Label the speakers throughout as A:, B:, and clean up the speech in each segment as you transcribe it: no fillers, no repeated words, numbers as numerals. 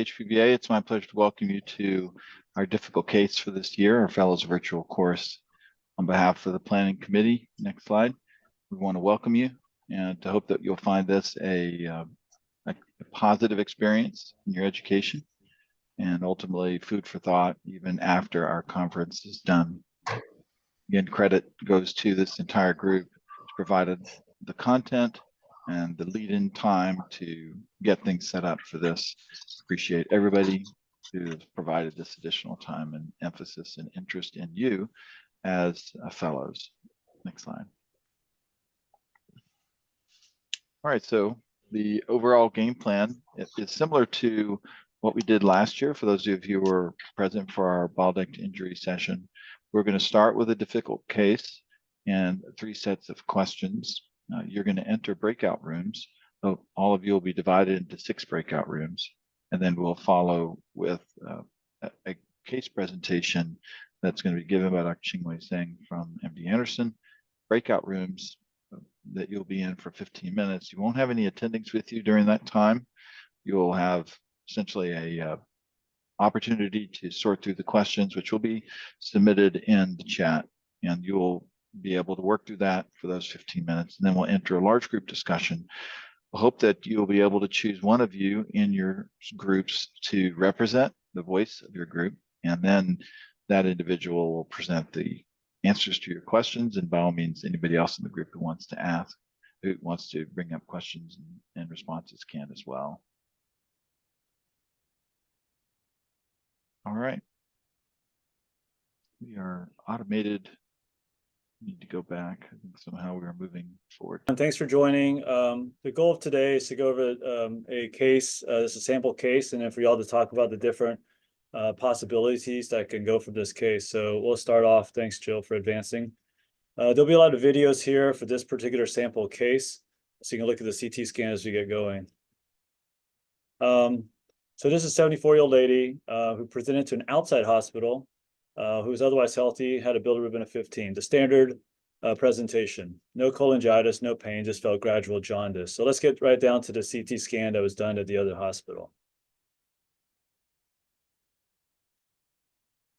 A: HPBA. It's my pleasure to welcome you to our difficult case for this year, our Fellows virtual course. On behalf of the planning committee, next slide, we want to welcome you and to hope that you'll find this a positive experience in your education and ultimately food for thought even after our conference is done. Again, credit goes to this entire group who's provided the content and the lead-in time to get things set up for this. Appreciate everybody who's provided this additional time and emphasis and interest in you as fellows. Next slide. All right, so the overall game plan is similar to what we did last year. For those of you who were present for our ball duct injury session, we're going to start with a difficult case and 3 sets of questions. You're going to enter breakout rooms. So all of you will be divided into 6 breakout rooms, and then we'll follow with a case presentation that's going to be given by Dr. Ching-Wei Seng from MD Anderson. Breakout rooms that you'll be in for 15 minutes. You won't have any attendings with you during that time. You'll have essentially a opportunity to sort through the questions, which will be submitted in the chat, and you'll be able to work through that for those 15 minutes. And then we'll enter a large group discussion. I hope that you'll be able to choose one of you in your groups to represent the voice of your group, and then that individual will present the answers to your questions, and by all means, anybody else in the group who wants to ask, who wants to bring up questions and responses can as well. All right. We are automated. Need to go back. I think somehow we are moving forward.
B: And thanks for joining. The goal of today is to go over a case. This is a sample case, and then for y'all to talk about the different possibilities that can go from this case. So we'll start off. Thanks, Jill, for advancing. There'll be a lot of videos here for this particular sample case, so you can look at the CT scan as we get going. So this is a 74-year-old lady who presented to an outside hospital who was otherwise healthy, had a bilirubin of 15. The standard presentation, no cholangitis, no pain, just felt gradual jaundice. So let's get right down to the CT scan that was done at the other hospital.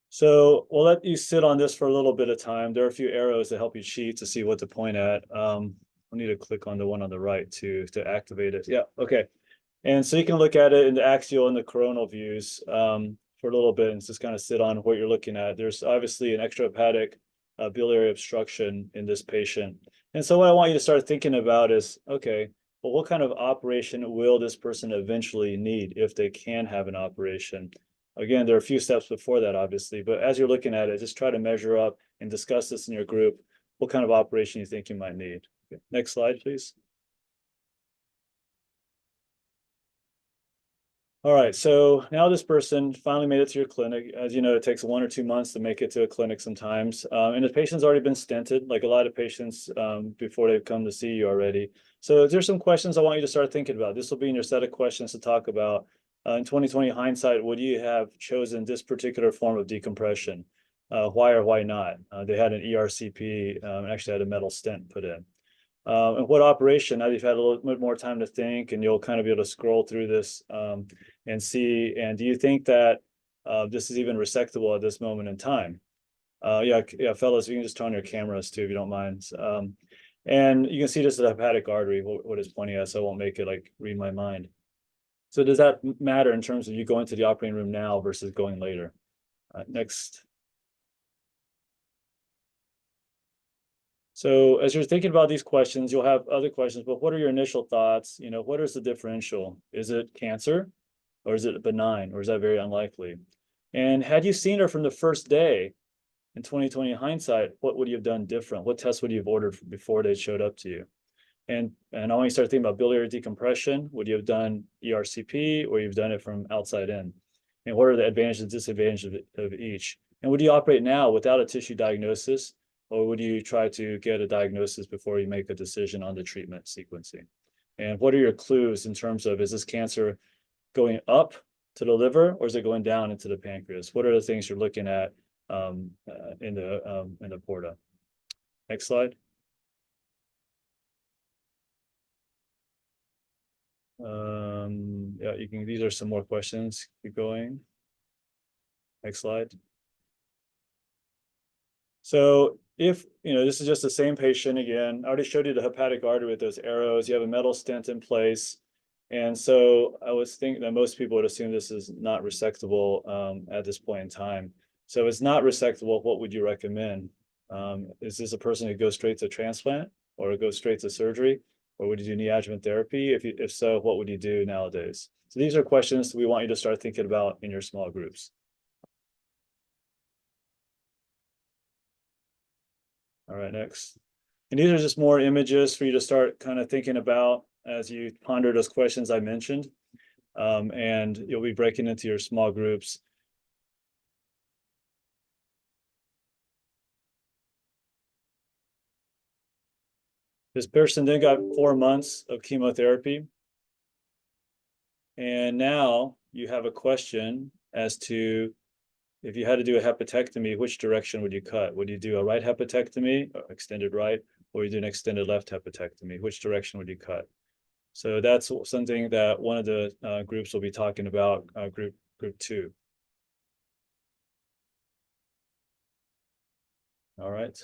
B: So we'll let you sit on this for a little bit of time. There are a few arrows that help you cheat to see what to point at. I need to click on the one on the right to activate it. Yeah, okay. And so you can look at it in the axial and the coronal views for a little bit and just kind of sit on what you're looking at. There's obviously an extrahepatic biliary obstruction in this patient. And so what I want you to start thinking about is, okay, well, what kind of operation will this person eventually need if they can have an operation? Again, there are a few steps before that, obviously, but as you're looking at it, just try to measure up and discuss this in your group, what kind of operation you think you might need. Okay. Next slide, please. All right, so now this person finally made it to your clinic. As you know, it takes 1 or 2 months to make it to a clinic sometimes. And the patient's already been stented, like a lot of patients before they've come to see you already. So there's some questions I want you to start thinking about. This will be in your set of questions to talk about. In 2020 hindsight, would you have chosen this particular form of decompression? Why or why not? They had an ERCP and actually had a metal stent put in. And what operation, now you've had a little bit more time to think, and you'll kind of be able to scroll through this and see, and do you think that this is even resectable at this moment in time? Yeah, fellas, you can just turn on your cameras too, if you don't mind. And you can see this is a hepatic artery, what it's pointing at, so I won't make it like read my mind. So does that matter in terms of you going to the operating room now versus going later? Next. So as you're thinking about these questions, you'll have other questions, but what are your initial thoughts? You know, what is the differential? Is it cancer or is it benign, or is that very unlikely? And had you seen her from the first day in 2020 hindsight, what would you have done different? What tests would you have ordered before they showed up to you? And I want you to start thinking about biliary decompression. Would you have done ERCP, or you've done it from outside in? And what are the advantages and disadvantages of each? And would you operate now without a tissue diagnosis, or would you try to get a diagnosis before you make a decision on the treatment sequencing? And what are your clues in terms of, is this cancer going up to the liver, or is it going down into the pancreas? What are the things you're looking at in the porta? Next slide. Yeah, you can, these are some more questions. Keep going. Next slide. So if, this is just the same patient again, I already showed you the hepatic artery with those arrows. You have a metal stent in place. And so I was thinking that most people would assume this is not resectable at this point in time. So if it's not resectable, what would you recommend? Is this a person who goes straight to transplant or goes straight to surgery? Or would you do neoadjuvant therapy? If so, what would you do nowadays? So these are questions we want you to start thinking about in your small groups. All right, next. And these are just more images for you to start kind of thinking about as you ponder those questions I mentioned. And you'll be breaking into your small groups. This person then got 4 months of chemotherapy. And now you have a question as to if you had to do a hepatectomy, which direction would you cut? Would you do a right hepatectomy, extended right, or you do an extended left hepatectomy? Which direction would you cut? So that's something that one of the groups will be talking about, group 2. All right.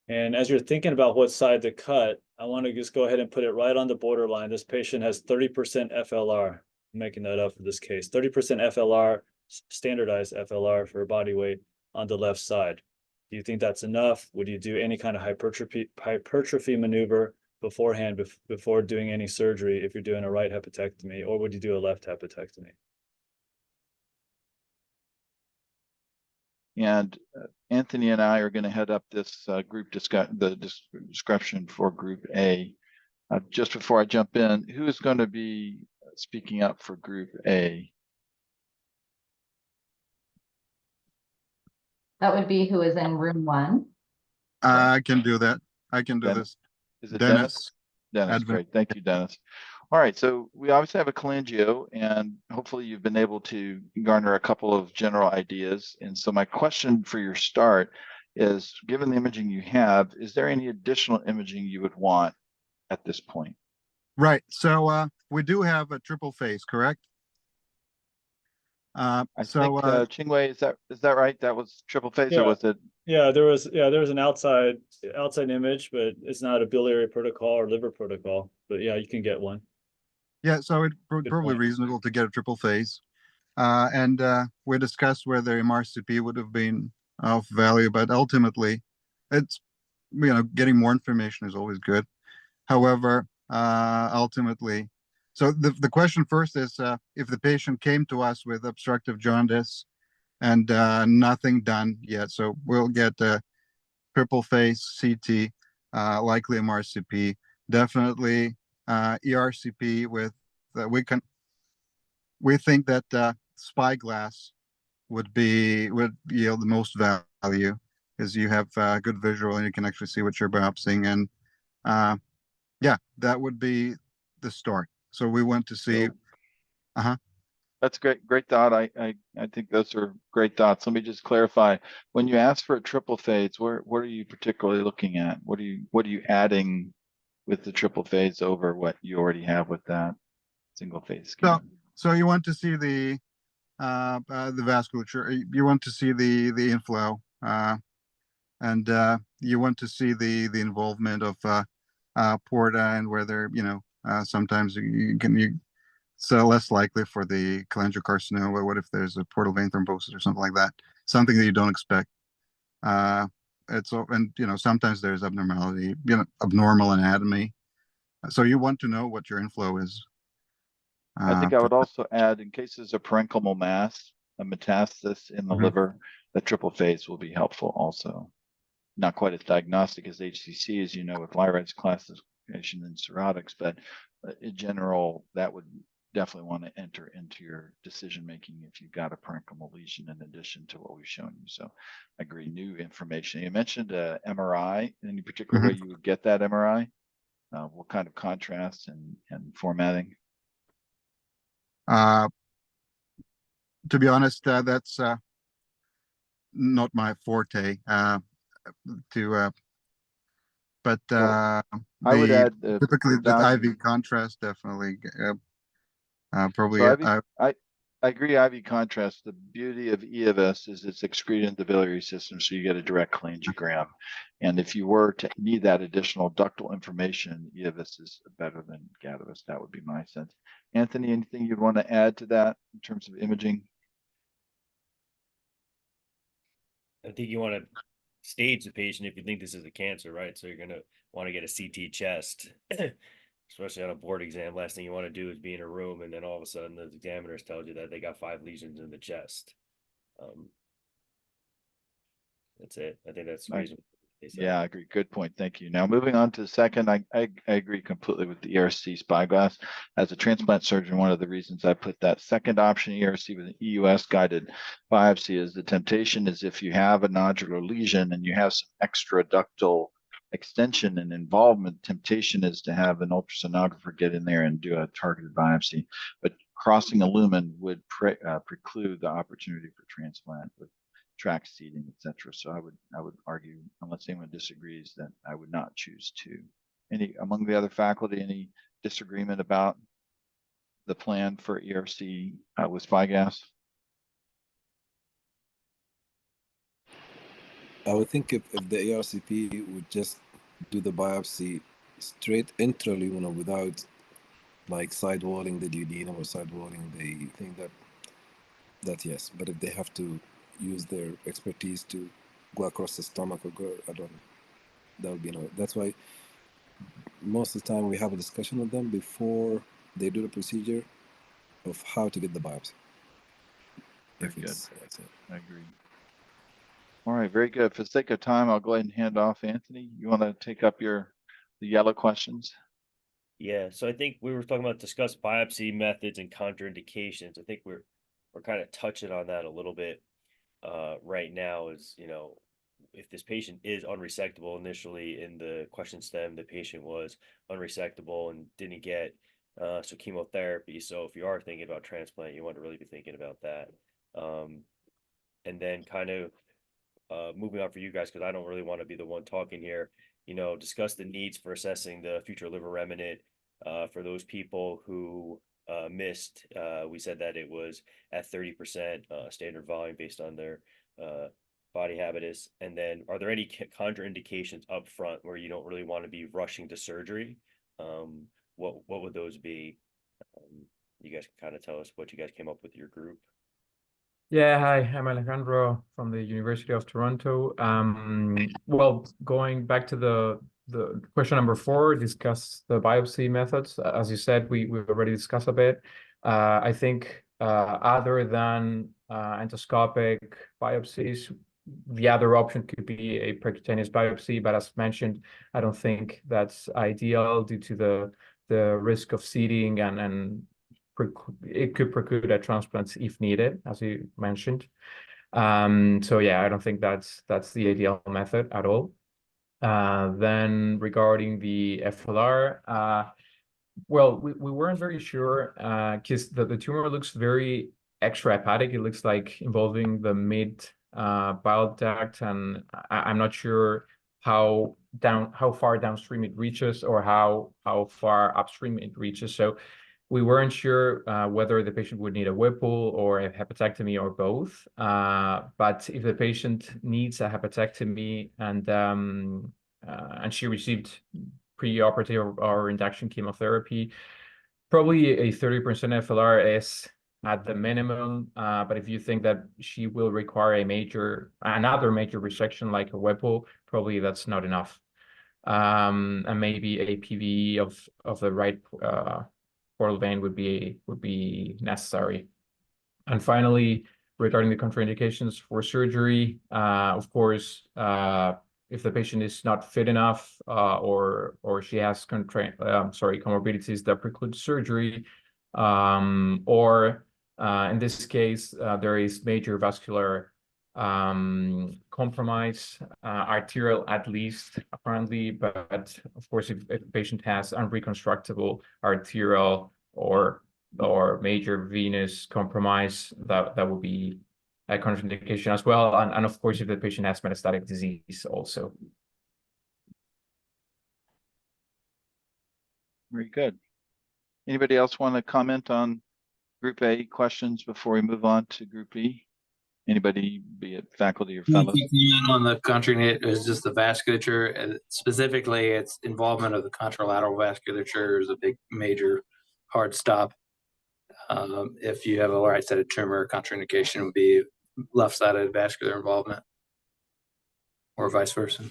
B: And as you're thinking about what side to cut, I want to just go ahead and put it right on the borderline. This patient has 30% FLR. I'm making that up for this case. 30% FLR, standardized FLR for body weight on the left side. Do you think that's enough? Would you do any kind of hypertrophy maneuver beforehand before doing any surgery if you're doing a right hepatectomy, or would you do a left hepatectomy?
A: And Anthony and I are going to head up this group description for Group A. Just before I jump in, who is going to be speaking up for Group A?
C: That would be who is in room 1.
D: I can do that. I can do
A: Dennis.
D: this.
A: Is it Dennis? Dennis,
D: Advent.
A: great. Thank you, Dennis. All right, so we obviously have a cholangio, and hopefully you've been able to garner a couple of general ideas. And so my question for your start is, given the imaging you have, is there any additional imaging you would want at this point?
D: Right. So we do have a triple phase, correct?
A: I think Chingwei, is that right? That was triple phase, or was it?
B: Yeah, there was an outside image, but it's not a biliary protocol or liver protocol. But yeah, you can get one.
D: Yeah, so it's
B: Good
D: probably
B: point.
D: reasonable to get a triple phase. And we discussed whether MRCP would have been of value, but ultimately it's, getting more information is always good. However, ultimately, so the question first is if the patient came to us with obstructive jaundice and nothing done yet, so we'll get a triple phase CT, likely MRCP, definitely ERCP with we think that spyglass would yield the most value, is you have good visual and you can actually see what you're biopsying, and yeah, that would be the start. So we want to see.
A: That's great thought. I think those are great thoughts. Let me just clarify. When you ask for a triple phase, what are you particularly looking at? What are you adding with the triple phase over what you already have with that single phase scan?
D: So you want to see the vasculature. You want to see the inflow, and you want to see the involvement of porta, and whether sometimes it's less likely for the cholangiocarcinoma. What if there's a portal vein thrombosis or something like that? Something that you don't expect. And sometimes there's abnormality, abnormal anatomy. So you want to know what your inflow is.
A: I think I would also add, in cases of parenchymal mass, a metastasis in the liver, the triple phase will be helpful also. Not quite as diagnostic as HCC, as you know, with Lyra's classification in cirrhotics, but in general, that would definitely want to enter into your decision making if you've got a parenchymal lesion in addition to what we've shown you. So I agree, new information. You mentioned MRI. Any particular way you would get that MRI? What kind of contrast and formatting?
D: To be honest, that's not my forte. but
A: I would add
D: typically the
A: value.
D: IV contrast definitely probably
A: So I agree. IV contrast. The beauty of E of S is it's excreted in the biliary system, so you get a direct cholangiogram. And if you were to need that additional ductal information, E of S is better than Gatavus. That would be my sense. Anthony, anything you'd want to add to that in terms of imaging?
E: I think you want to stage the patient if you think this is a cancer, right? So you're going to want to get a CT chest, especially on a board exam. Last thing you want to do is be in a room and then all of a sudden the examiners tells you that they got 5 lesions in the chest. That's it. I think that's reasonable.
A: Yeah, I agree. Good point. Thank you. Now, moving on to the second, I agree completely with the ERC spyglass. As a transplant surgeon, one of the reasons I put that second option, ERC with an EUS guided biopsy, is the temptation is if you have a nodular lesion and you have some extra ductal extension and involvement, temptation is to have an ultrasonographer get in there and do a targeted biopsy. But crossing a lumen would preclude the opportunity for transplant with track seating, etc. So I would argue, unless anyone disagrees, that I would not choose to. Any among the other faculty, any disagreement about the plan for ERC with SpyGas?
F: I would think if the ERCP would just do the biopsy straight intraluminal without like sidewalling the duodenum or sidewalling the thing, that yes. But if they have to use their expertise to go across the stomach or go, that would be no. That's why most of the time we have a discussion with them before they do the procedure of how to get the biopsy.
A: Very good. I agree. All right, very good. For the sake of time, I'll go ahead and hand off. Anthony, you want to take up the yellow questions?
E: Yeah, so I think we were talking about discuss biopsy methods and contraindications. I think we're kind of touching on that a little bit right now. Is, you know, if this patient is unresectable, initially in the question stem, the patient was unresectable and didn't get so chemotherapy. So if you are thinking about transplant, you want to really be thinking about that. And then kind of moving on for you guys, because I don't really want to be the one talking here, you know, discuss the needs for assessing the future liver remnant for those people who missed. We said that it was at 30% standard volume based on their body habitus. And then are there any contraindications up front where you don't really want to be rushing to surgery? What would those be? You guys can kind of tell us what you guys came up with your group.
G: Yeah, hi, I'm Alejandro from the University of Toronto. Well, going back to the question number 4, discuss the biopsy methods. As you said, we already discussed a bit. I think other than endoscopic biopsies, the other option could be a percutaneous biopsy, but as mentioned, I don't think that's ideal due to the risk of seeding and it could preclude a transplant if needed, as you mentioned. So yeah, I don't think that's the ideal method at all. Then regarding the FLR, well, we weren't very sure because the tumor looks very extrahepatic. It looks like involving the mid bile duct, and I'm not sure how far downstream it reaches or how far upstream it reaches. So we weren't sure whether the patient would need a Whipple or a hepatectomy or both. But if the patient needs a hepatectomy and she received preoperative or induction chemotherapy, probably a 30% FLR is at the minimum. But if you think that she will require another major resection like a Whipple, probably that's not enough. And maybe a PVE of the right portal vein would be necessary. And finally, regarding the contraindications for surgery, of course, if the patient is not fit enough or she has comorbidities that preclude surgery, or in this case, there is major vascular compromise, arterial at least apparently, but of course if the patient has unreconstructable arterial or major venous compromise, that would be a contraindication as well, and of course if the patient has metastatic disease also.
A: Very good. Anybody else want to comment on Group A questions before we move on to Group B? Anybody, be it faculty or fellows?
H: On the contraindication is just the vasculature, and specifically its involvement of the contralateral vasculature is a big major hard stop. If you have a right-sided tumor, contraindication would be left-sided vascular involvement, or vice versa.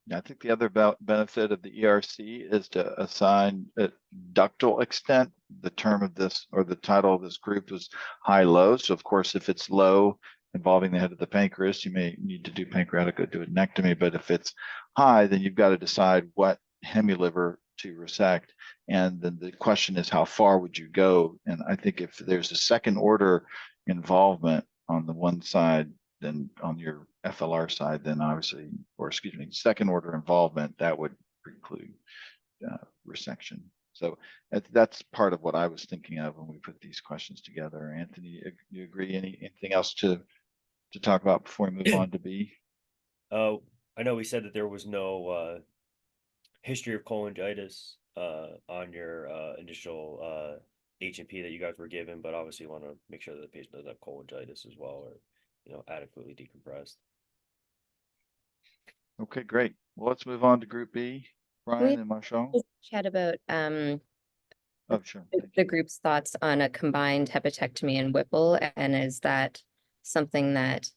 A: Yeah, I think the other benefit of the ERC is to assign a ductal extent. The term of this, or the title of this group, is high-low. So of course, if it's low, involving the head of the pancreas, you may need to do pancreatic duodenectomy. But if it's high, then you've got to decide what hemiliver to resect. And then the question is, how far would you go? And I think if there's a second order involvement on the one side, then on your FLR side, then obviously, or excuse me, second order involvement, that would preclude resection. So that's part of what I was thinking of when we put these questions together. Anthony, you agree? Anything else to talk about before we move on to B?
E: I know we said that there was no history of cholangitis on your initial H&P that you guys were given, but obviously you want to make sure that the patient doesn't have cholangitis as well, or adequately decompressed.
A: Okay, great. Well, let's move on to Group B. Brian and Marshall.
I: Chat about
A: Oh, sure.
I: the group's thoughts on a combined hepatectomy and Whipple, and is that something that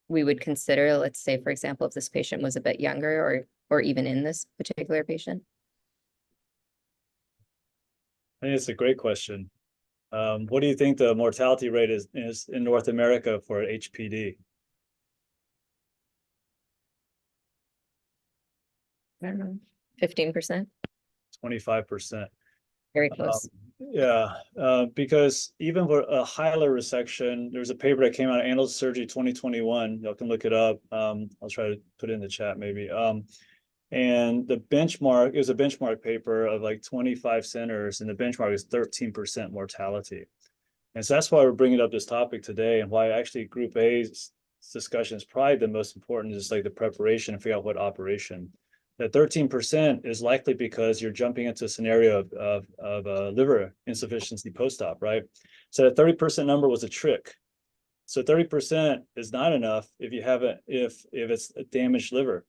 I: we would consider, let's say, for example, if this patient was a bit younger, or even in this particular patient?
B: I think it's a great question. What do you think the mortality rate is in North America for HPD?
I: I don't know, 15%,
B: 25%.
I: very close.
B: Yeah, because even for a Hilar resection, there's a paper that came out of Annals of Surgery 2021. Y'all can look it up. I'll try to put it in the chat maybe. And the benchmark, it was a benchmark paper of like 25 centers, and the benchmark is 13% mortality. And so that's why we're bringing up this topic today, and why actually Group A's discussion is probably the most important, is like the preparation and figure out what operation. That 13% is likely because you're jumping into a scenario of liver insufficiency post-op, right? So the 30% number was a trick. So 30% is not enough if you haven't, if it's a damaged liver.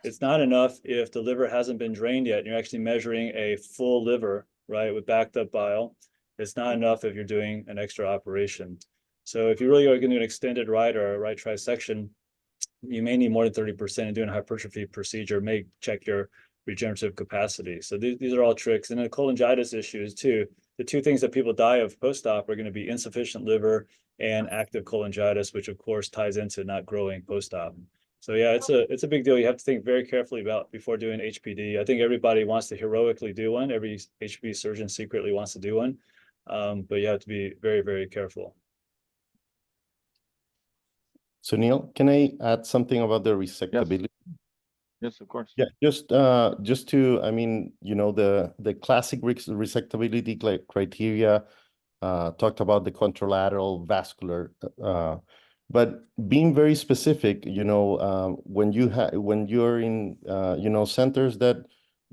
B: It's not enough if the liver hasn't been drained yet and you're actually measuring a full liver, right, with backed up bile. It's not enough if you're doing an extra operation. So if you really are going to do an extended right or a right trisection, you may need more than 30%, and doing a hypertrophy procedure may check your regenerative capacity. So these are all tricks. And then cholangitis issues too. The two things that people die of post-op are going to be insufficient liver and active cholangitis, which of course ties into not growing post-op. So yeah, it's a big deal. You have to think very carefully about before doing HPD. I think everybody wants to heroically do one. Every HPB surgeon secretly wants to do one, but you have to be very, very careful.
J: So Neil, can I add something about the resectability?
A: Yes, of course.
J: Yeah, just to, I mean, the classic resectability criteria talked about the contralateral vascular, but being very specific, when you're in centers that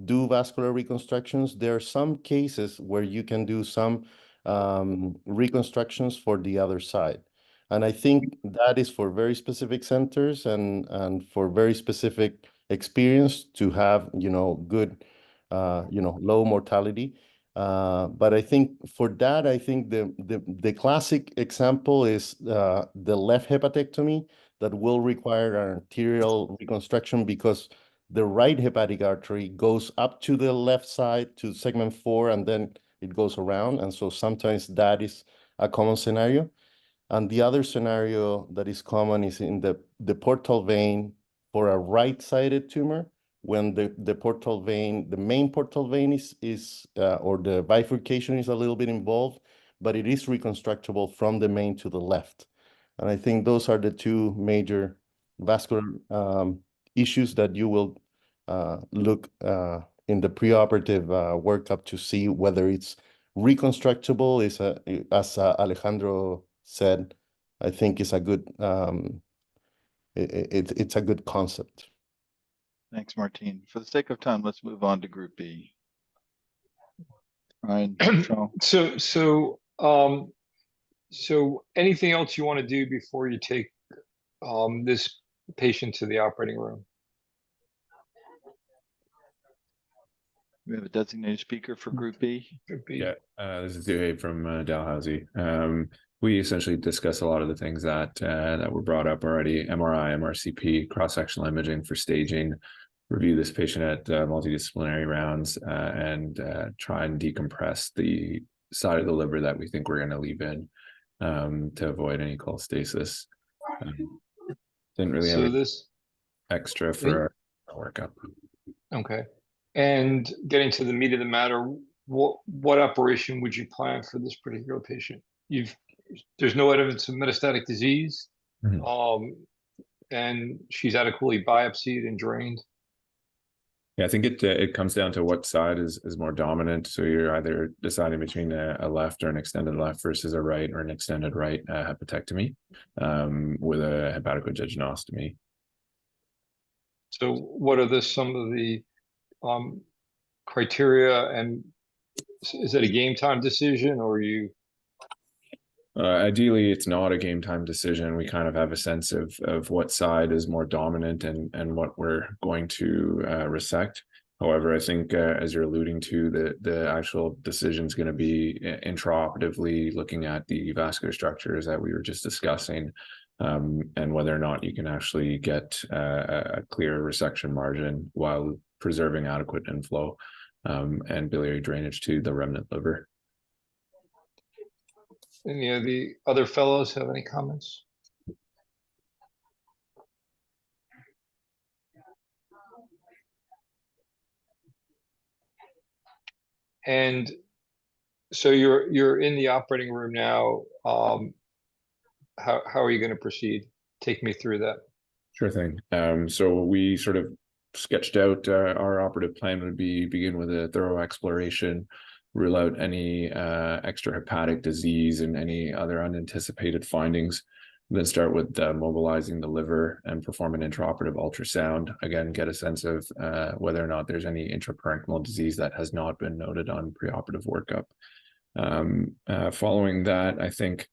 J: do vascular reconstructions, there are some cases where you can do some reconstructions for the other side. And I think that is for very specific centers and for very specific experience to have, good, low mortality. But I think for that, I think the classic example is the left hepatectomy that will require an arterial reconstruction, because the right hepatic artery goes up to the left side to segment 4, and then it goes around. And so sometimes that is a common scenario. And the other scenario that is common is in the portal vein for a right-sided tumor, when the portal vein, the main portal vein is or the bifurcation is a little bit involved, but it is reconstructable from the main to the left. And I think those are the two major vascular issues that you will look in the preoperative workup to see whether it's reconstructable. As Alejandro said, I think it's a good it's a good concept.
A: Thanks, Martine. For the sake of time, let's move on to Group B. Ryan, Shaw.
K: So anything else you want to do before you take this patient to the operating room?
A: We have a designated speaker for Group B.
K: Group B.
L: Yeah, this is Dave from Dalhousie. We essentially discuss a lot of the things that that were brought up already: MRI, MRCP, cross-sectional imaging for staging, review this patient at multidisciplinary rounds, and try and decompress the side of the liver that we think we're going to leave in to avoid any cholestasis. Didn't really have
K: this
L: extra for our workup.
K: Okay. And getting to the meat of the matter, what operation would you plan for this particular patient? There's no evidence of metastatic disease, and she's adequately biopsied and drained.
L: Yeah, I think it comes down to what side is more dominant. So you're either deciding between a left or an extended left versus a right or an extended right hepatectomy with a hepatocoagulanostomy.
K: So what are some of the criteria, and is it a game time decision, or you?
L: Ideally, it's not a game time decision. We kind of have a sense of what side is more dominant and what we're going to resect. However, I think as you're alluding to, the actual decision is going to be intraoperatively looking at the vascular structures that we were just discussing, and whether or not you can actually get a clear resection margin while preserving adequate inflow and biliary drainage to the remnant liver.
K: Any of the other fellows have any comments? And so you're in the operating room now. How are you going to proceed? Take me through that.
L: Sure thing. So we sort of sketched out our operative plan would begin with a thorough exploration, rule out any extrahepatic disease and any other unanticipated findings. Then start with mobilizing the liver and perform an intraoperative ultrasound. Again, get a sense of whether or not there's any intraparenchymal disease that has not been noted on preoperative workup. Following that, I think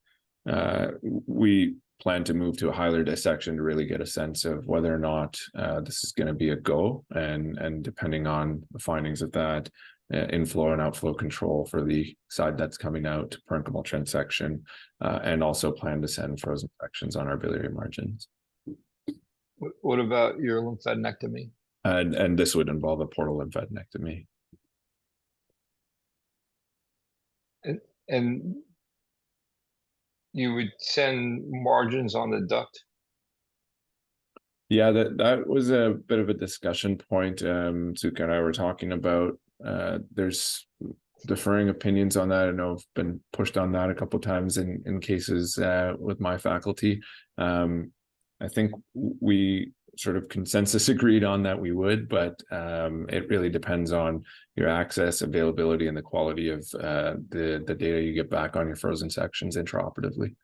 L: we plan to move to a Hilar dissection to really get a sense of whether or not this is going to be a go, and depending on the findings of that, inflow and outflow control for the side that's coming out, parenchymal transection, and also plan to send frozen sections on our biliary margins.
K: What about your lymphadenectomy?
L: And this would involve a portal lymphadenectomy.
K: And you would send margins on the duct?
L: Yeah, that was a bit of a discussion point. Suka and I were talking about. There's differing opinions on that. I know I've been pushed on that a couple of times in cases with my faculty. I think we sort of consensus agreed on that we would, but it really depends on your access, availability, and the quality of the data you get back on your frozen sections intraoperatively.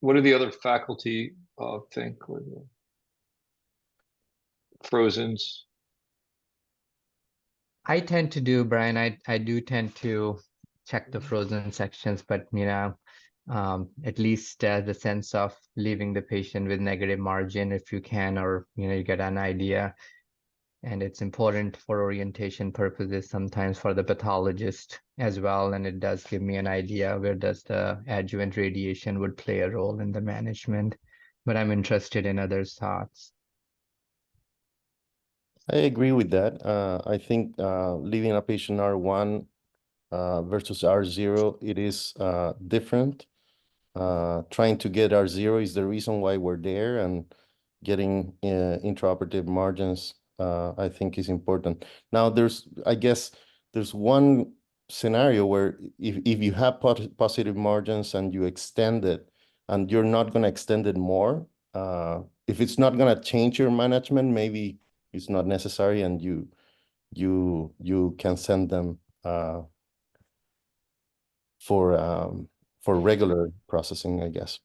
K: What do the other faculty think with frozens?
M: I tend to do, Brian, I do tend to check the frozen sections, but at least the sense of leaving the patient with negative margin if you can, or you get an idea. And it's important for orientation purposes, sometimes for the pathologist as well. And it does give me an idea where does the adjuvant radiation would play a role in the management. But I'm interested in others' thoughts.
J: I agree with that. I think leaving a patient R1 versus R0, it is different. Trying to get R0 is the reason why we're there, and getting intraoperative margins, I think, is important. Now, I guess there's one scenario where if you have positive margins and you extend it, and you're not going to extend it more, if it's not going to change your management, maybe it's not necessary, and you can send them for regular processing, I guess.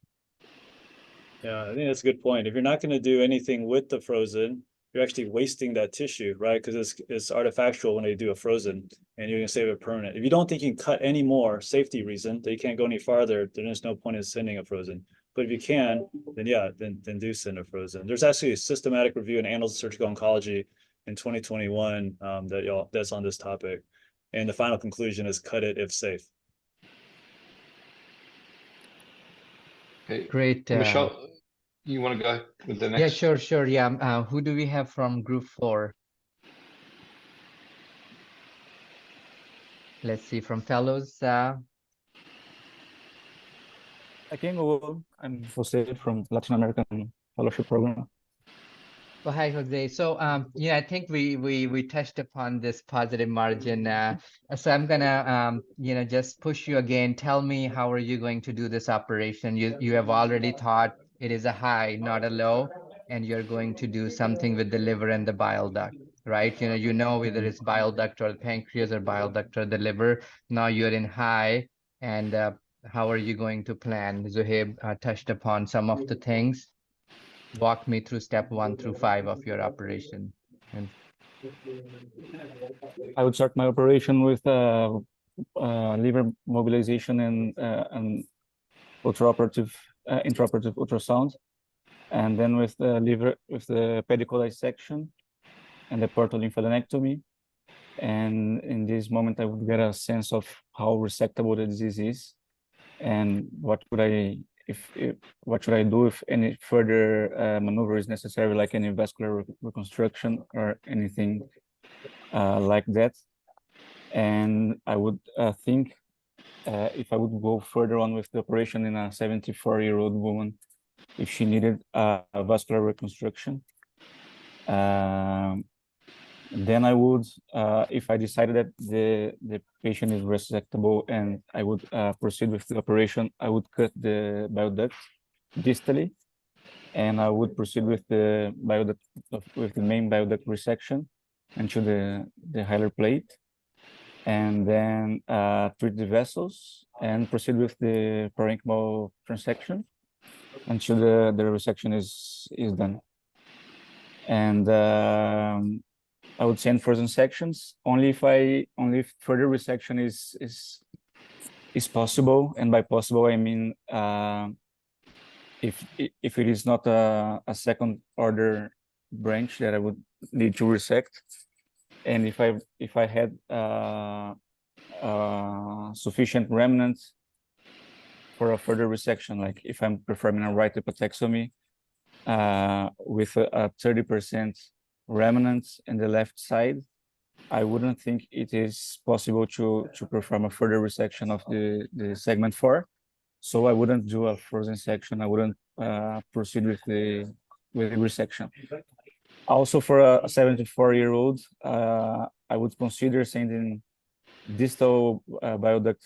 B: Yeah, I think that's a good point. If you're not going to do anything with the frozen, you're actually wasting that tissue, right? Because it's artifactual when they do a frozen, and you're gonna save it permanent. If you don't think you can cut any more, safety reason, that you can't go any farther, then there's no point in sending a frozen. But if you can, then yeah, then do send a frozen. There's actually a systematic review in Annals of Surgical Oncology in 2021 that's on this topic, and the final conclusion is cut it if safe.
K: Okay,
M: Great.
K: Michelle, you want to go with the next?
M: Yeah, sure. Yeah. Who do we have from group 4? Let's see, from fellows.
N: I can go. I'm Jose from Latin American Fellowship Program.
M: Well, hi, Jose. So, yeah, I think we touched upon this positive margin. So I'm gonna, just push you again. Tell me, how are you going to do this operation? You have already thought it is a high, not a low, and you're going to do something with the liver and the bile duct, right? You know whether it's bile duct or the pancreas or bile duct or the liver. Now you're in high, and how are you going to plan? Zohaib touched upon some of the things. Walk me through step 1 through 5 of your operation. And
N: I would start my operation with liver mobilization and intraoperative ultrasound, and then with the liver, with the pedicle dissection and the portal lymphadenectomy. And in this moment, I would get a sense of how resectable the disease is, and what should I do if any further maneuver is necessary, like any vascular reconstruction or anything like that. And I would think if I would go further on with the operation in a 74-year-old woman, if she needed a vascular reconstruction. Then I would, if I decided that the patient is resectable and I would proceed with the operation, I would cut the bile duct distally, and I would proceed with the main bile duct resection into the hilar plate, and then treat the vessels and proceed with the parenchymal transection until the resection is done. And I would send frozen sections only if further resection is possible, and by possible I mean if it is not a second order branch that I would need to resect, and if I had sufficient remnants for a further resection, like if I'm performing a right hepatectomy with a 30% remnants in the left side, I wouldn't think it is possible to perform a further resection of the segment 4. So I wouldn't do a frozen section. I wouldn't proceed with the resection. Also, for a 74-year-old, I would consider sending distal bile duct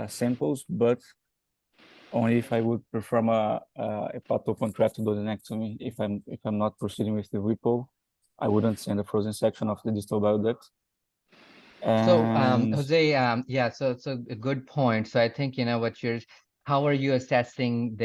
N: samples, but only if I would perform a hepatocontractododonectomy. If I'm not proceeding with the Whipple, I wouldn't send a frozen section of the distal bile duct.
M: so, Jose, yeah, so it's a good point. So I think, how are you assessing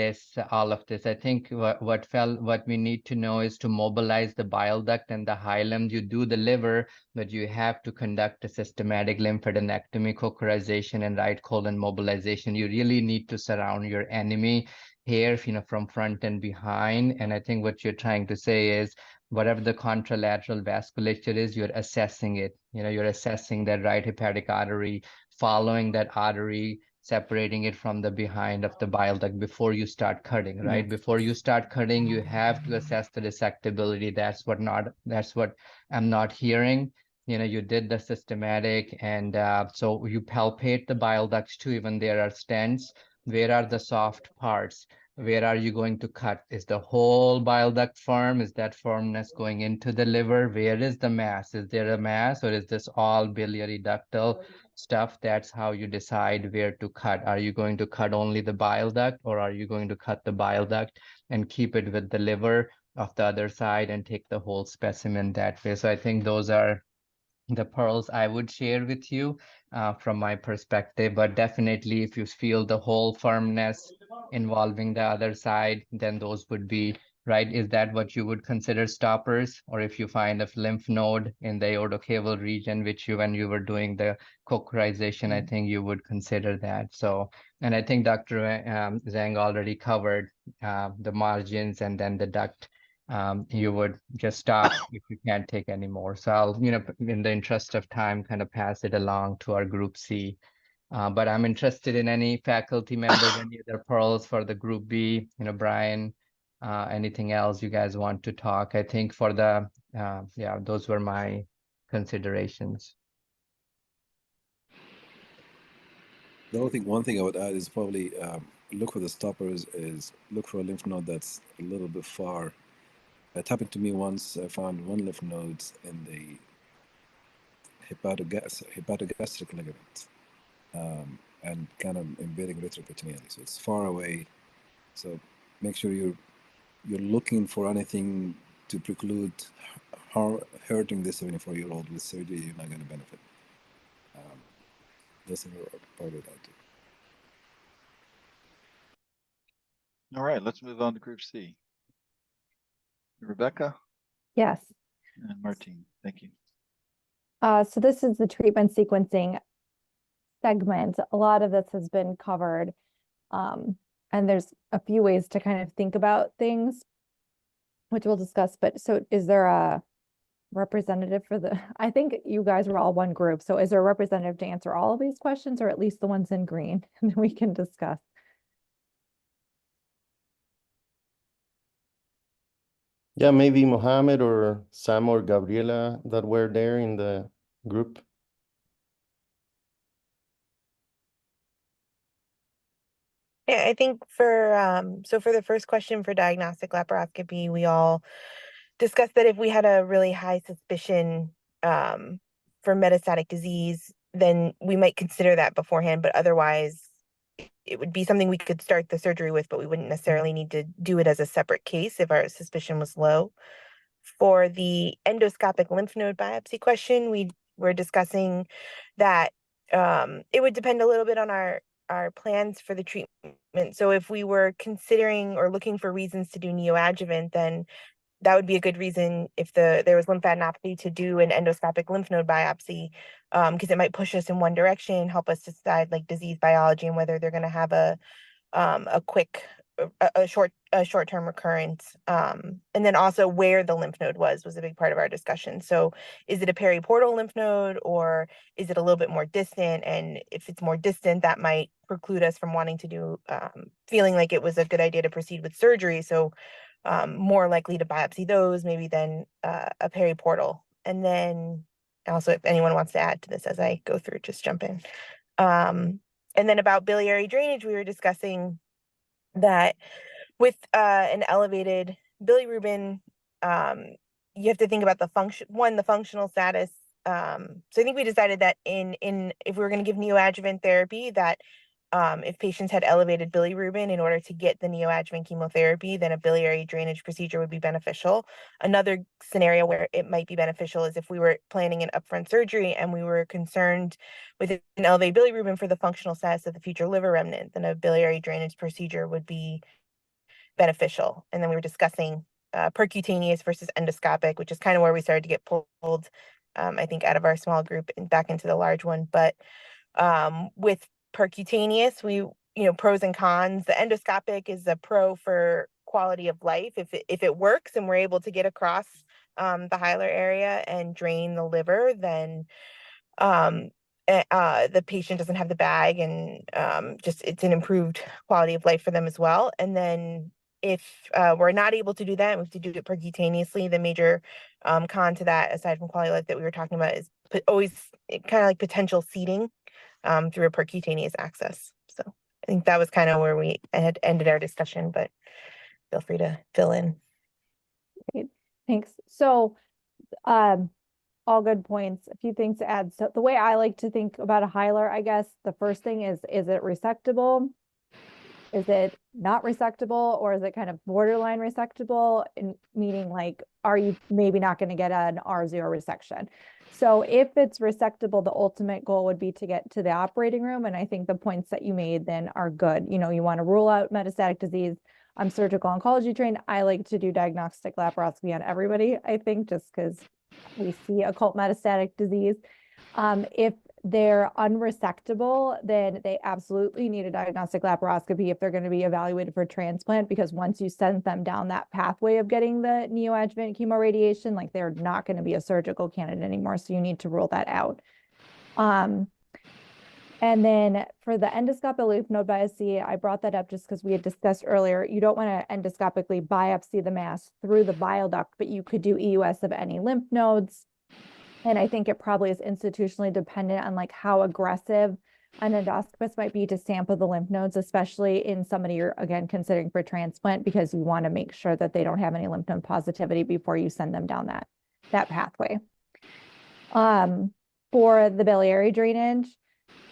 M: all of this? I think what we need to know is to mobilize the bile duct and the hilum. You do the liver, but you have to conduct a systematic lymphadenectomy, cauterization, and right colon mobilization. You really need to surround your enemy here, from front and behind. And I think what you're trying to say is, whatever the contralateral vasculature is, you're assessing it. You're assessing that right hepatic artery, following that artery, separating it from the behind of the bile duct before you start cutting, right? Before you start cutting, you have to assess the resectability. That's what I'm not hearing. You did the systematic, and so you palpate the bile ducts too, even there are stents. Where are the soft parts? Where are you going to cut? Is the whole bile duct firm? Is that firmness going into the liver? Where is the mass? Is there a mass, or is this all biliary ductal stuff? That's how you decide where to cut. Are you going to cut only the bile duct, or are you going to cut the bile duct and keep it with the liver of the other side and take the whole specimen that way? So I think those are the pearls I would share with you from my perspective. But definitely, if you feel the whole firmness involving the other side, then those would be right? Is that what you would consider stoppers? Or if you find a lymph node in the aortocaval region, which you, when you were doing the cochlearization, I think you would consider that. So, and I think Dr. Zhang already covered the margins and then the duct. You would just stop if you can't take any more. So I'll, in the interest of time, kind of pass it along to our group C. But I'm interested in any faculty members, any other pearls for the group B, Brian, anything else you guys want to talk? I think for the, yeah, those were my considerations.
F: The only thing, one thing I would add is probably look for the stoppers. Is look for a lymph node that's a little bit far. It happened to me once. I found one lymph node in the hepatogastric ligament, and kind of embedding retroperitoneally. So it's far away. So make sure you're looking for anything to preclude hurting this 74-year-old with surgery. You're not going to benefit. That's part of that too.
A: All right, let's move on to group C. Rebecca
O: Yes.
A: and Martine, thank you.
O: So this is the treatment sequencing segment. A lot of this has been covered. And there's a few ways to kind of think about things, which we'll discuss. But so is there a representative for the, I think you guys were all one group. So is there a representative to answer all of these questions, or at least the ones in green, and then we can discuss?
J: Yeah, maybe Mohammed or Sam or Gabriela that were there in the group.
P: Yeah, I think for so for the first question for diagnostic laparoscopy, we all discussed that if we had a really high suspicion for metastatic disease, then we might consider that beforehand, but otherwise it would be something we could start the surgery with, but we wouldn't necessarily need to do it as a separate case if our suspicion was low. For the endoscopic lymph node biopsy question, we were discussing that it would depend a little bit on our plans for the treatment. So if we were considering or looking for reasons to do neoadjuvant, then that would be a good reason if there was lymphadenopathy to do an endoscopic lymph node biopsy, because it might push us in one direction, help us decide like disease biology and whether they're going to have a quick, a short-term recurrence. And then also where the lymph node was a big part of our discussion. So is it a periportal lymph node, or is it a little bit more distant? And if it's more distant, that might preclude us from wanting to do, feeling like it was a good idea to proceed with surgery. So more likely to biopsy those maybe than a periportal. And then also, if anyone wants to add to this as I go through, just jump in. And then about biliary drainage, we were discussing that with an elevated bilirubin, you have to think about the functional status. So I think we decided that in if we were going to give neoadjuvant therapy, that if patients had elevated bilirubin, in order to get the neoadjuvant chemotherapy, then a biliary drainage procedure would be beneficial. Another scenario where it might be beneficial is if we were planning an upfront surgery and we were concerned with an elevated bilirubin for the functional status of the future liver remnant, then a biliary drainage procedure would be beneficial. And then we were discussing percutaneous versus endoscopic, which is kind of where we started to get pulled, I think, out of our small group and back into the large one. But with percutaneous, we, pros and cons. The endoscopic is a pro for quality of life. If it works and we're able to get across the hilar area and drain the liver, then the patient doesn't have the bag, and just it's an improved quality of life for them as well. And then if we're not able to do that, we have to do it percutaneously. The major con to that, aside from quality of life that we were talking about, is always kind of like potential seeding through a percutaneous access. So I think that was kind of where we had ended our discussion, but feel free to fill in.
O: Great. Thanks. So all good points. A few things to add. So the way I like to think about a hilar, I guess the first thing is it resectable? Is it not resectable, or is it kind of borderline resectable? Meaning, like, are you maybe not going to get an R0 resection? So if it's resectable, the ultimate goal would be to get to the operating room. And I think the points that you made then are good. You want to rule out metastatic disease. I'm surgical oncology trained. I like to do diagnostic laparoscopy on everybody, I think, just because we see occult metastatic disease. If they're unresectable, then they absolutely need a diagnostic laparoscopy if they're going to be evaluated for transplant, because once you send them down that pathway of getting the neoadjuvant chemoradiation, like they're not going to be a surgical candidate anymore. So you need to rule that out. And then for the endoscopic lymph node biopsy, I brought that up just because we had discussed earlier, you don't want to endoscopically biopsy the mass through the bile duct, but you could do EUS of any lymph nodes. And I think it probably is institutionally dependent on like how aggressive an endoscopist might be to sample the lymph nodes, especially in somebody you're, again, considering for transplant, because you want to make sure that they don't have any lymph node positivity before you send them down that pathway. For the biliary drainage,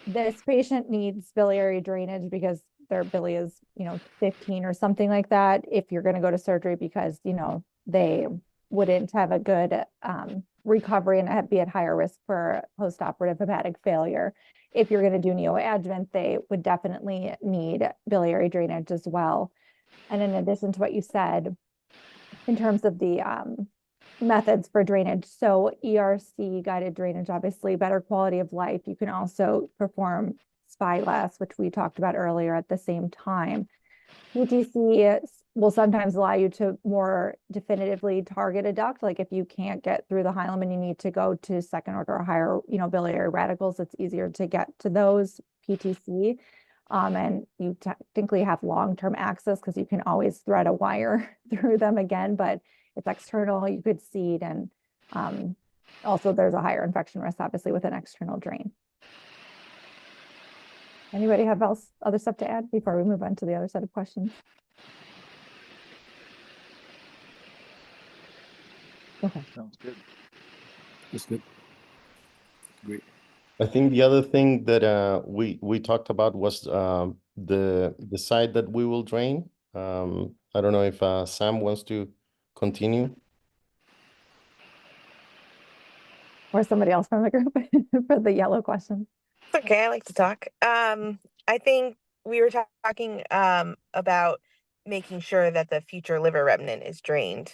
O: this patient needs biliary drainage because their bili is, 15 or something like that. If you're going to go to surgery because, they wouldn't have a good recovery and be at higher risk for postoperative hepatic failure. If you're going to do neoadjuvant, they would definitely need biliary drainage as well. And in addition to what you said, in terms of the methods for drainage, so ERC guided drainage, obviously better quality of life. You can also perform spyglass, which we talked about earlier at the same time. PTC will sometimes allow you to more definitively target a duct. Like if you can't get through the hilum and you need to go to second order or higher, biliary radicals, it's easier to get to those PTC. And you technically have long-term access because you can always thread a wire through them again, but it's external, you could seed, and also there's a higher infection risk, obviously, with an external drain. Anybody have other stuff to add before we move on to the other set of questions? Okay.
A: Sounds good.
F: That's good. Great.
J: I think the other thing that we talked about was the side that we will drain. I don't know if Sam wants to continue.
O: Or somebody else from the group for the yellow question.
P: Okay, I like to talk. I think we were talking about making sure that the future liver remnant is drained.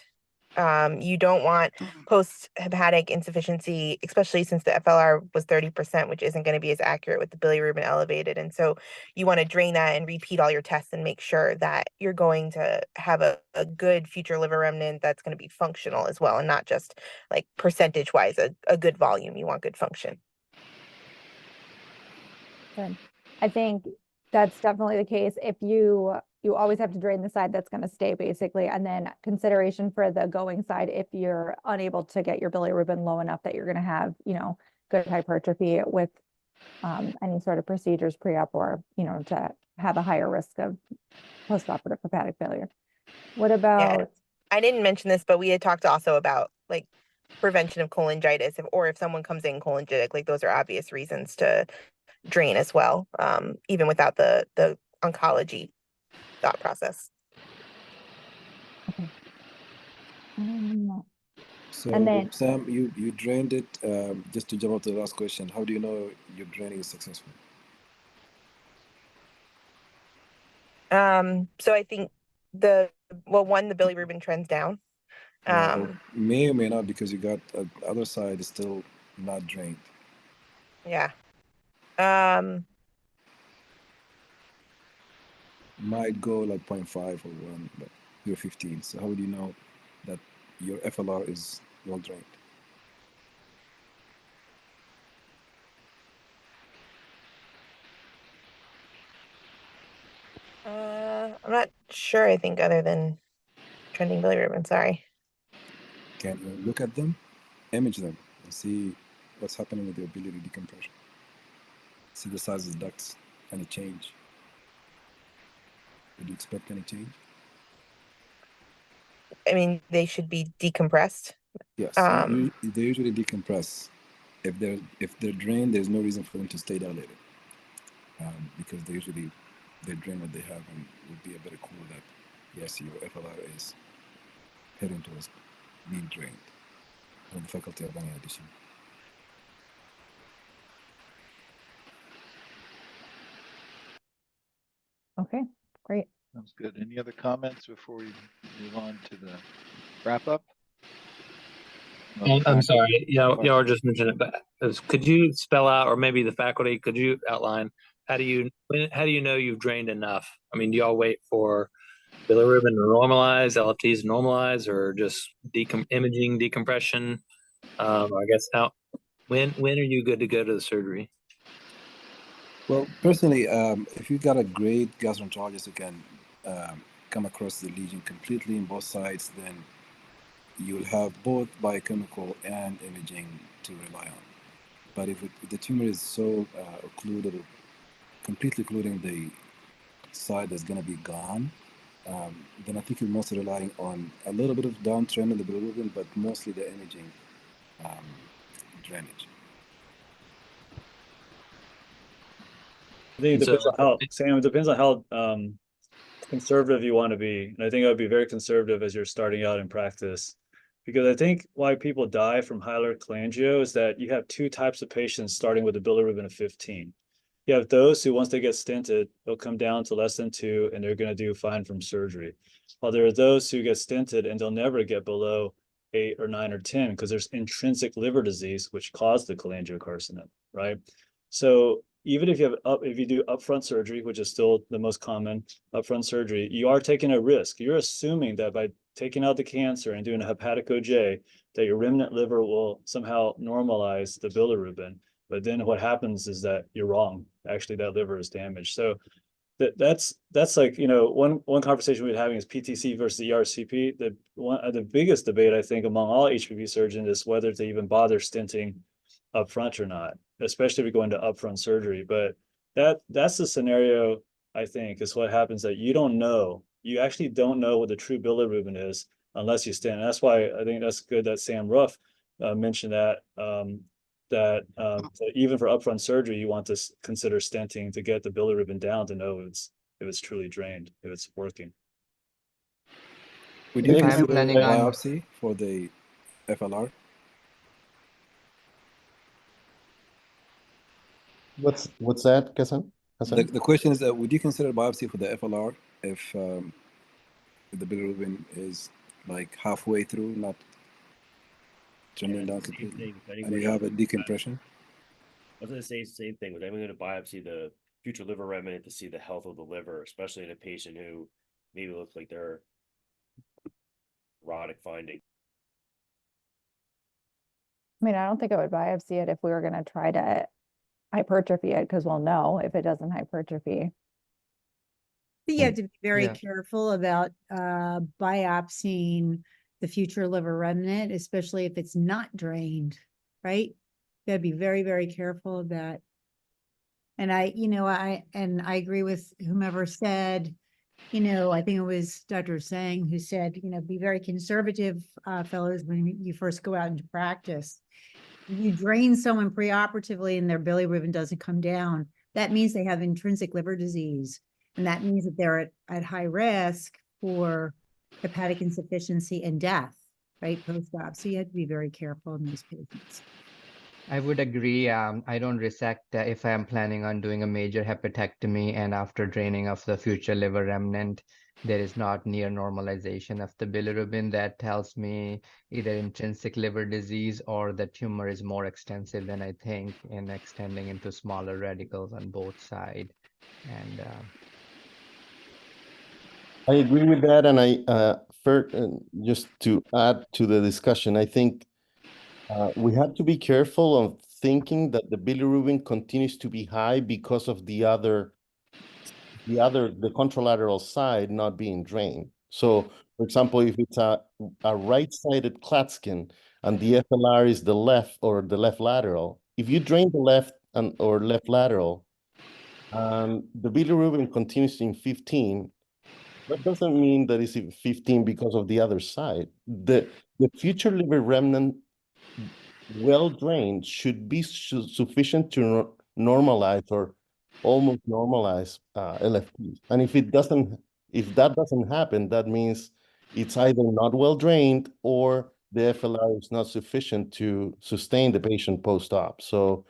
P: You don't want post-hepatic insufficiency, especially since the FLR was 30%, which isn't going to be as accurate with the bilirubin elevated. And so you want to drain that and repeat all your tests and make sure that you're going to have a good future liver remnant that's going to be functional as well, and not just like percentage-wise a good volume. You want good function.
O: Good. I think that's definitely the case. If you always have to drain the side that's going to stay, basically, and then consideration for the going side if you're unable to get your bilirubin low enough that you're going to have, good hypertrophy with any sort of procedures pre-op, or, to have a higher risk of postoperative hepatic failure. What about?
P: Yeah, I didn't mention this, but we had talked also about like prevention of cholangitis, if someone comes in cholangitic, like those are obvious reasons to drain as well, even without the oncology thought process.
O: Okay.
F: So
O: and then
F: Sam, you drained it. Just to jump up to the last question, how do you know your draining is successful?
P: So I think the bilirubin trends down.
F: May or may not, because you got the other side is still not drained.
P: Yeah.
F: Might go like 0.5 or 1, but you're 15. So how would you know that your FLR is well drained?
P: I'm not sure, I think, other than trending bilirubin, sorry.
F: Can you look at them, image them, and see what's happening with your biliary decompression? See the size of the ducts, any change? Would you expect any change?
P: I mean, they should be decompressed.
F: Yes, they usually decompress. If they're drained, there's no reason for them to stay dilated, because they drain what they have, and it would be a better clue that yes, your FLR is heading towards being drained, or the faculty of any addition.
O: Okay, great.
A: Sounds good. Any other comments before we move on to the wrap up?
H: I'm sorry, y'all
A: Question?
H: were just mentioning it, but could you spell out, or maybe the faculty, could you outline, how do you know you've drained enough? I mean, do y'all wait for bilirubin to normalize, LFTs to normalize, or just imaging decompression? I guess when are you good to go to the surgery?
F: Well, personally, if you've got a great gastroenterologist who can come across the lesion completely in both sides, then you'll have both biochemical and imaging to rely on. But if the tumor is so occluded, or completely occluding the side that's going to be gone, then I think you're mostly relying on a little bit of downtrend in the bilirubin, but mostly the imaging drainage.
B: I think it
H: So-
B: depends on how, Sam, it depends on how conservative you want to be. And I think I would be very conservative as you're starting out in practice. Because I think why people die from hilar cholangio is that you have two types of patients starting with a bilirubin of 15. You have those who, once they get stented, they'll come down to less than 2 and they're going to do fine from surgery. While there are those who get stented and they'll never get below 8 or 9 or 10 because there's intrinsic liver disease which caused the cholangiocarcinoma, right? So even if if you do upfront surgery, which is still the most common upfront surgery, you are taking a risk. You're assuming that by taking out the cancer and doing a hepatic OJ, that your remnant liver will somehow normalize the bilirubin. But then what happens is that you're wrong. Actually, that liver is damaged. So that's like, one conversation we're having is PTC versus ERCP. The biggest debate, I think, among all HPB surgeons is whether to even bother stenting upfront or not, especially if we go into upfront surgery. But that's the scenario, I think, is what happens, that you actually don't know what the true bilirubin is unless you stent. And that's why I think that's good that Sam Ruff mentioned that so even for upfront surgery, you want to consider stenting to get the bilirubin down to know if it's truly drained, if it's working.
F: Would you
M: If I'm
F: consider
M: planning on-
F: biopsy for the FLR?
J: What's that, Hassan?
F: The question is, would you consider biopsy for the FLR if the bilirubin is like halfway through, not trending down completely, and you have a decompression?
E: I was going to say the same thing. Was anyone going to biopsy the future liver remnant to see the health of the liver, especially in a patient who maybe looks like they're erotic finding?
O: I mean, I don't think I would biopsy it if we were going to try to hypertrophy it, because we'll know if it doesn't hypertrophy.
Q: But you have to be very
M: Yeah.
Q: careful about biopsying the future liver remnant, especially if it's not drained, right? You gotta be very, very careful of that. And I agree with whomever said, I think it was Dr. Sang who said, be very conservative, fellows, when you first go out into practice. You drain someone preoperatively and their bilirubin doesn't come down, that means they have intrinsic liver disease. And that means that they're at high risk for hepatic insufficiency and death, right, post-op. So you have to be very careful in these patients.
M: I would agree. I don't resect if I am planning on doing a major hepatectomy and after draining of the future liver remnant, there is not near normalization of the bilirubin. That tells me either intrinsic liver disease or the tumor is more extensive than I think, and extending into smaller radicals on both sides. And
J: I agree with that, and first, just to add to the discussion, I think we have to be careful of thinking that the bilirubin continues to be high because of the contralateral side not being drained. So, for example, if it's a right-sided Klatskin and the FLR is the left or the left lateral, if you drain the left or left lateral, the bilirubin continues in 15. That doesn't mean that it's 15 because of the other side. The future liver remnant, well drained, should be sufficient to normalize or almost normalize LFTs. And if that doesn't happen, that means it's either not well drained or the FLR is not sufficient to sustain the patient post-op. So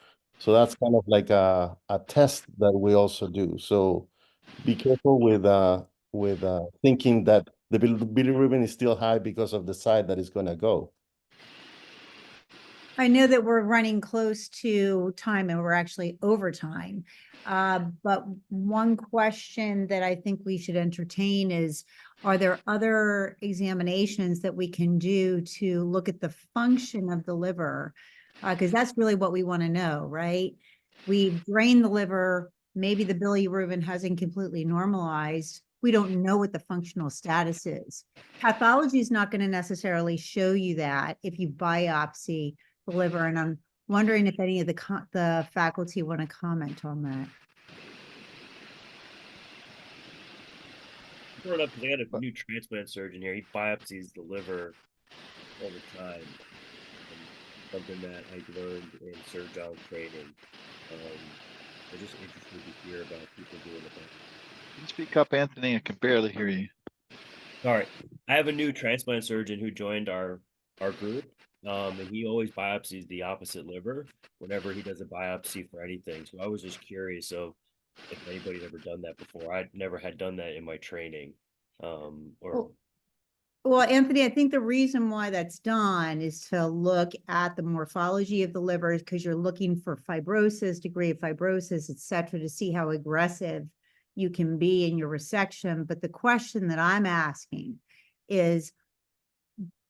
J: that's kind of like a test that we also do. So be careful with thinking that the bilirubin is still high because of the side that it's going to go.
Q: I know that we're running close to time and we're actually over time. But one question that I think we should entertain is, are there other examinations that we can do to look at the function of the liver? Because that's really what we want to know, right? We've drained the liver, maybe the bilirubin hasn't completely normalized. We don't know what the functional status is. Pathology is not going to necessarily show you that if you biopsy the liver, and I'm wondering if any of the faculty want to comment on that.
E: I brought it up because I got a new transplant surgeon here. He biopsies the liver all the time. Something that I learned in surgeon training. I'm just interested to hear about people doing it.
A: Can you speak up, Anthony? I can barely hear you.
E: Sorry, I have a new transplant surgeon who joined our group, and he always biopsies the opposite liver whenever he does a biopsy for anything. So I was just curious of if anybody's ever done that before. I'd never had done that in my training.
Q: Well, Anthony, I think the reason why that's done is to look at the morphology of the liver, because you're looking for fibrosis, degree of fibrosis, et cetera, to see how aggressive you can be in your resection. But the question that I'm asking is,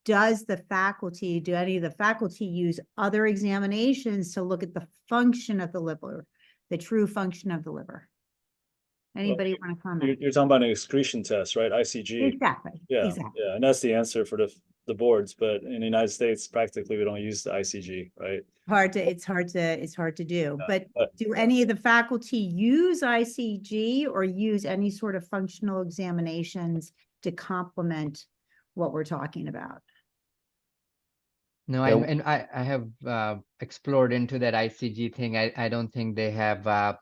Q: do any of the faculty use other examinations to look at the function of the liver, the true function of the liver? Anybody want to comment?
B: You're talking about an excretion test, right? ICG.
Q: Exactly.
B: Yeah,
Q: Exactly.
B: yeah, and that's the answer for the boards. But in the United States, practically we don't use the ICG, right?
Q: It's hard to do. But do any of the faculty use ICG or use any sort of functional examinations to complement what we're talking about?
M: No, I have explored into that ICG thing. I don't think they have that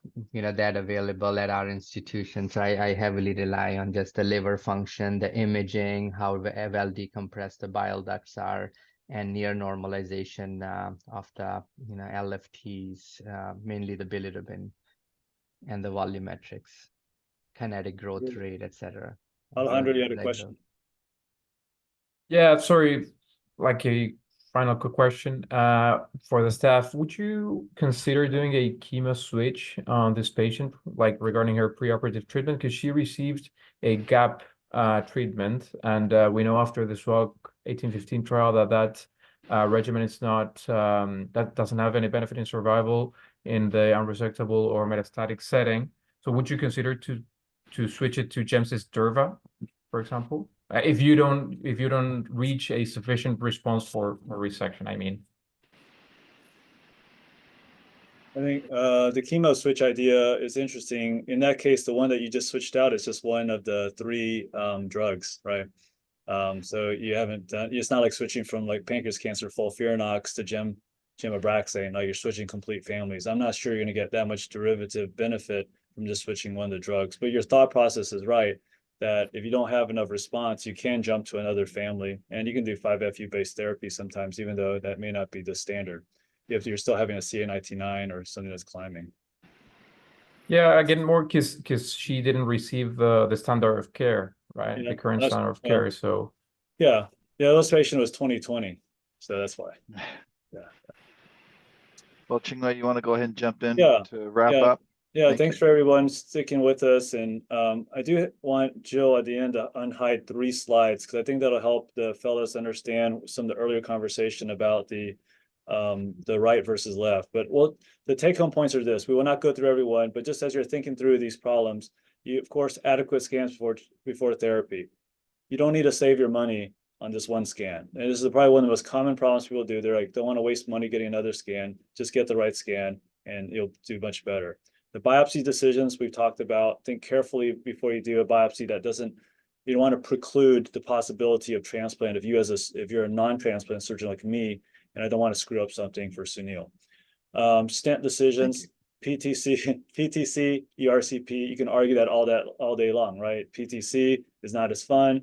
M: available at our institution. So I heavily rely on just the liver function, the imaging, how well decompressed the bile ducts are, and near normalization of the LFTs, mainly the bilirubin and the volumetrics, kinetic growth rate, etc.
B: Alejandro, you had a question.
G: Yeah, sorry, like a final quick question for the staff. Would you consider doing a chemo switch on this patient, like regarding her preoperative treatment? Because she received a GAP treatment, and we know after the SWOG 1815 trial that regimen is not, that doesn't have any benefit in survival in the unresectable or metastatic setting. So would you consider to switch it to Gemcis Durva, for example? If you don't reach a sufficient response for resection, I mean.
B: I think the chemo switch idea is interesting. In that case, the one that you just switched out is just one of the 3 drugs, right? So you haven't done. It's not like switching from like pancreas cancer FOLFIRINOX to Gem-Abraxane. Now you're switching complete families. I'm not sure you're going to get that much derivative benefit from just switching one of the drugs. But your thought process is right, that if you don't have enough response, you can jump to another family, and you can do 5-FU based therapy sometimes, even though that may not be the standard. If you're still having a CA19-9 or something that's climbing.
G: Yeah, again, more because she didn't receive the standard of care, right?
B: Yeah,
G: the current
B: that's-
G: standard of care. So
B: Yeah, this patient was 2020, so that's why. Yeah.
A: Well, Chinglai, you want to go ahead and jump in
B: Yeah,
A: to wrap
B: yeah.
A: up?
B: Yeah,
A: Thank
B: thanks
A: you.
B: for everyone sticking with us. And I do want Jill at the end to unhide 3 slides, because I think that'll help the fellows understand some of the earlier conversation about the right versus left. But the take home points are this: we will not go through everyone, but just as you're thinking through these problems, you of course adequate scans before therapy. You don't need to save your money on this one scan. And this is probably one of the most common problems people do. They're like, don't want to waste money getting another scan. Just get the right scan and you'll do much better. The biopsy decisions we've talked about, think carefully before you do a biopsy that you don't want to preclude the possibility of transplant if you're a non-transplant surgeon like me, and I don't want to screw up something for Sunil. Stent decisions, PTC, ERCP, you can argue that all day long, right? PTC is not as fun.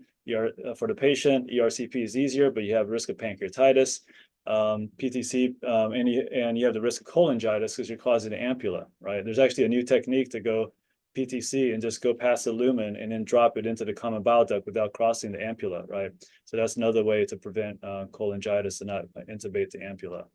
B: For the patient, ERCP is easier, but you have risk of pancreatitis. PTC, and you have the risk of cholangitis because you're causing an ampulla, right? There's actually a new technique to go PTC and just go past the lumen and then drop it into the common bile duct without crossing the ampulla, right? So that's another way to prevent cholangitis and not intubate the ampulla.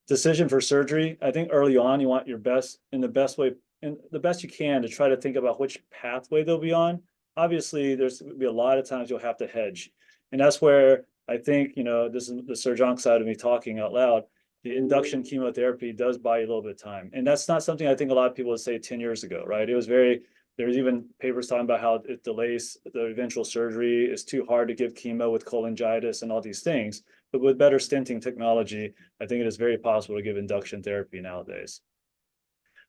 B: Decision for surgery, I think early on you want your best in the best way, in the best you can, to try to think about which pathway they'll be on. Obviously, there's going to be a lot of times you'll have to hedge. And that's where I think, you know, this is the surgeon side of me talking out loud. The induction chemotherapy does buy you a little bit of time. And that's not something I think a lot of people would say 10 years ago, right? It was there's even papers talking about how it delays the eventual surgery. It's too hard to give chemo with cholangitis and all these things. But with better stenting technology, I think it is very possible to give induction therapy nowadays.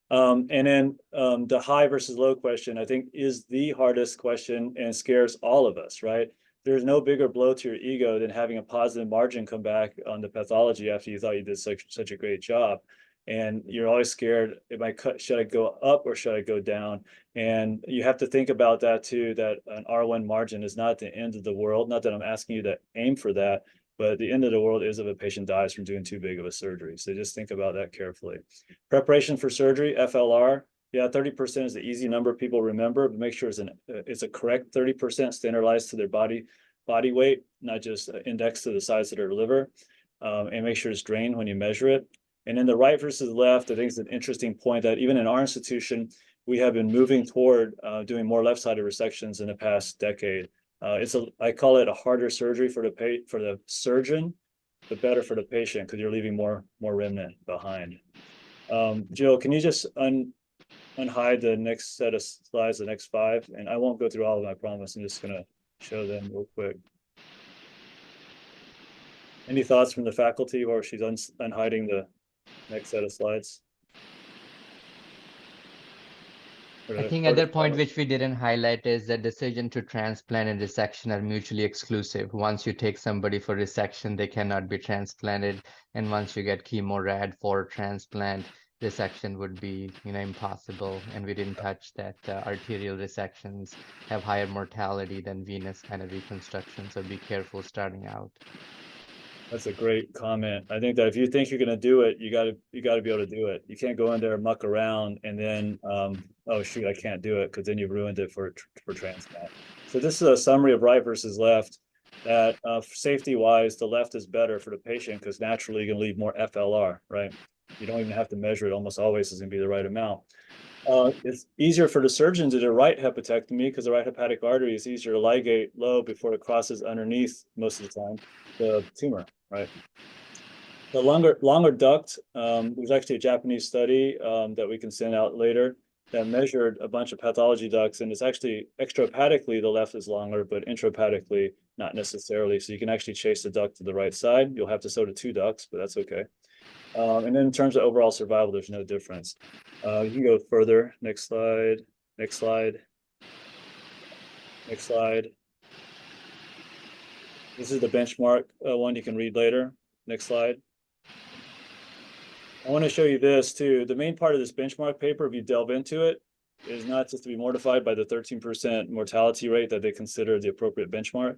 B: And then the high versus low question, I think, is the hardest question and scares all of us, right? There's no bigger blow to your ego than having a positive margin come back on the pathology after you thought you did such a great job. And you're always scared, should I go up or should I go down? And you have to think about that too, that an R1 margin is not the end of the world. Not that I'm asking you to aim for that, but the end of the world is if a patient dies from doing too big of a surgery. So just think about that carefully. Preparation for surgery, FLR. Yeah, 30% is the easy number people remember, but make sure it's a correct 30% standardized to their body weight, not just indexed to the size of their liver, and make sure it's drained when you measure it. And then the right versus left, I think it's an interesting point that even in our institution, we have been moving toward doing more left-sided resections in the past decade. I call it a harder surgery for the surgeon, but better for the patient because you're leaving more remnant behind. Jill, can you just unhide the next set of slides, the next 5, and I won't go through all of them, I promise. I'm just gonna show them real quick. Any thoughts from the faculty while she's unhiding the next set of slides?
M: I think at that point, which we didn't highlight, is the decision to transplant and resection are mutually exclusive. Once you take somebody for resection, they cannot be transplanted. And once you get chemo rad for transplant, resection would be, impossible. And we didn't touch that arterial resections have higher mortality than venous kind of reconstruction. So be careful starting out.
B: That's a great comment. I think that if you think you're going to do it, you got to be able to do it. You can't go in there and muck around and then, oh shoot, I can't do it, because then you've ruined it for transplant. So this is a summary of right versus left. That safety wise, the left is better for the patient because naturally you're going to leave more FLR, right? You don't even have to measure it. Almost always is going to be the right amount. It's easier for the surgeon to do right hepatectomy because the right hepatic artery is easier to ligate low before it crosses underneath most of the time the tumor, right? The longer duct, there's actually a Japanese study that we can send out later that measured a bunch of pathology ducts, and it's actually extrahepatically the left is longer, but intrahepatically not necessarily. So you can actually chase the duct to the right side. You'll have to sew to 2 ducts, but that's okay. And then in terms of overall survival, there's no difference. You can go further. Next slide. Next slide. Next slide. This is the benchmark one you can read later. Next slide. I want to show you this too. The main part of this benchmark paper, if you delve into it, is not just to be mortified by the 13% mortality rate that they consider the appropriate benchmark,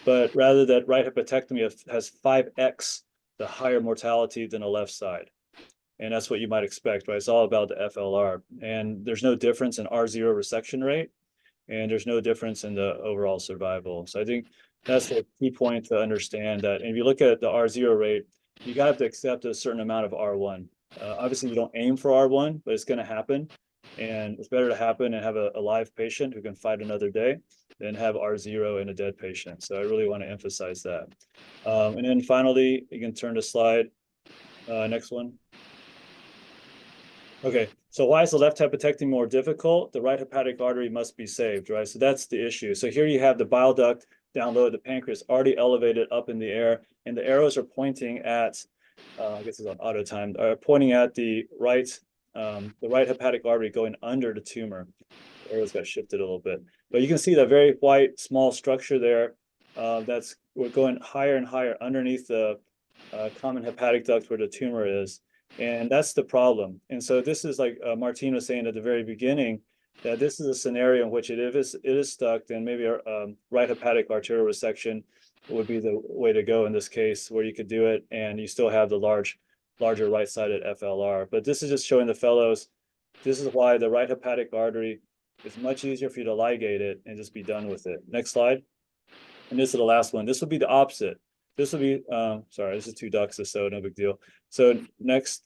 B: but rather that right hepatectomy has 5x the higher mortality than the left side. And that's what you might expect, right? It's all about the FLR. And there's no difference in R0 resection rate, and there's no difference in the overall survival. So I think that's the key point to understand that. And if you look at the R0 rate, you have to accept a certain amount of R1. Obviously, you don't aim for R1, but it's going to happen. And it's better to happen and have a live patient who can fight another day than have R0 in a dead patient. So I really want to emphasize that. And then finally, you can turn to slide, next one. Okay, so why is the left hepatectomy more difficult? The right hepatic artery must be saved, right? So that's the issue. So here you have the bile duct down low, the pancreas already elevated up in the air, and the arrows are pointing at, I guess it's on auto time, pointing at the right hepatic artery going under the tumor. The arrows got shifted a little bit, but you can see that very white small structure there. We're going higher and higher underneath the common hepatic duct where the tumor is. And that's the problem. And so this is like Martine was saying at the very beginning, that this is a scenario in which it is stuck, then maybe a right hepatic arterial resection would be the way to go in this case, where you could do it and you still have the larger right-sided FLR. But this is just showing the fellows, this is why the right hepatic artery It's much easier for you to ligate it and just be done with it. Next slide. And this is the last one. This would be the opposite. This would be, sorry, this is 2 ducts, so no big deal. So next,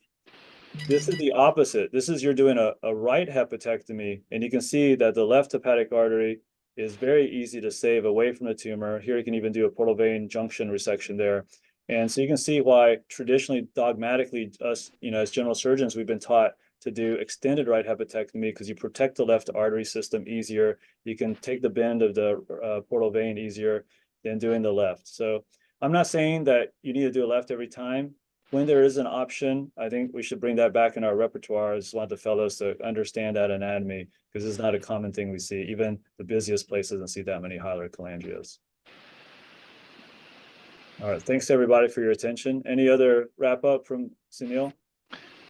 B: this is the opposite. This is you're doing a right hepatectomy, and you can see that the left hepatic artery is very easy to save away from the tumor. Here you can even do a portal vein junction resection there. And so you can see why traditionally, dogmatically, us, as general surgeons, we've been taught to do extended right hepatectomy because you protect the left artery system easier. You can take the bend of the portal vein easier than doing the left. So I'm not saying that you need to do a left every time. When there is an option, I think we should bring that back in our repertoire. I just want the fellows to understand that anatomy because it's not a common thing we see. Even the busiest places don't see that many hilar cholangios. All right, thanks everybody for your attention. Any other wrap up from Sunil?